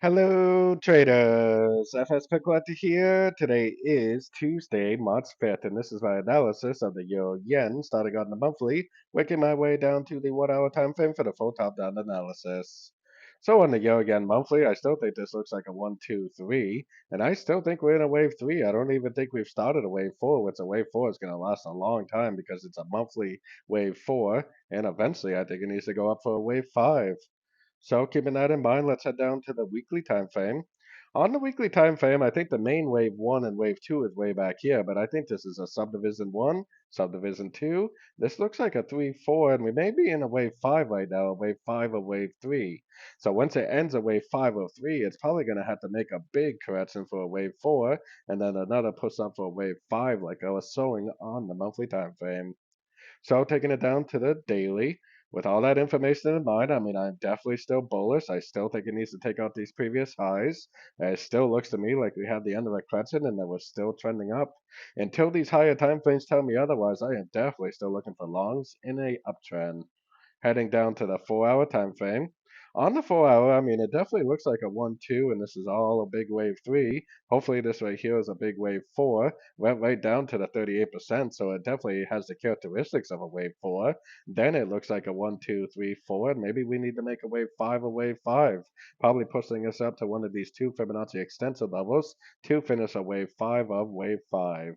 Hello, traders. FX Pip Collector here. Today is Tuesday, March 5th, and this is my analysis of the Euro Yen starting on the monthly, working my way down to the 1 hour time frame for the full top down analysis. So on the Euro Yen monthly, I still think this looks like a 1, 2, 3, and I still think we're in a wave 3. I don't even think we've started a wave 4, which a wave 4 is going to last a long time because it's a monthly wave 4, and eventually I think it needs to go up for a wave 5. So keeping that in mind, let's head down to the weekly time frame. On the weekly time frame, I think the main wave 1 and wave 2 is way back here, but I think this is a subdivision 1, subdivision 2. This looks like a 3, 4, and we may be in a wave 5 right now, a wave 5 or wave 3. So once it ends at wave 5 or 3, it's probably going to have to make a big correction for a wave 4, and then another push up for a wave 5 like I was showing on the monthly time frame. So taking it down to the daily, with all that information in mind, I mean, I'm definitely still bullish. I still think it needs to take out these previous highs. It still looks to me like we have the end of a correction and that we're still trending up. Until these higher time frames tell me otherwise, I am definitely still looking for longs in a uptrend. Heading down to the 4 hour time frame. On the 4 hour, I mean, it definitely looks like a 1, 2, and this is all a big wave 3. Hopefully, this right here is a big wave 4. Went right down to the 38%, so it definitely has the characteristics of a wave 4. Then it looks like a 1, 2, 3, 4, and maybe we need to make a wave 5 a wave 5. Probably pushing us up to one of these two Fibonacci extensor levels to finish a wave 5 of wave 5.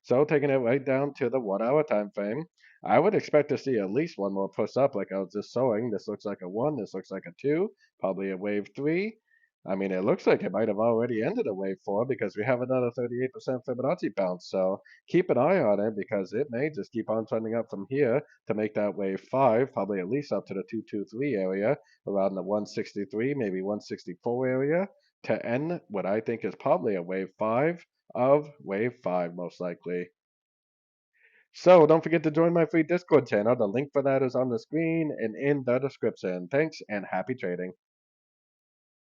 So taking it right down to the 1 hour time frame, I would expect to see at least one more push up like I was just showing. This looks like a 1, this looks like a 2, probably a wave 3. I mean, it looks like it might have already ended a wave 4 because we have another 38% Fibonacci bounce. So keep an eye on it because it may just keep on trending up from here to make that wave 5, probably at least up to the 223 area, around the 163, maybe 164 area, to end what I think is probably a wave 5 of wave 5, most likely. So don't forget to join my free Discord channel. The link for that is on the screen and in the description. Thanks and happy trading.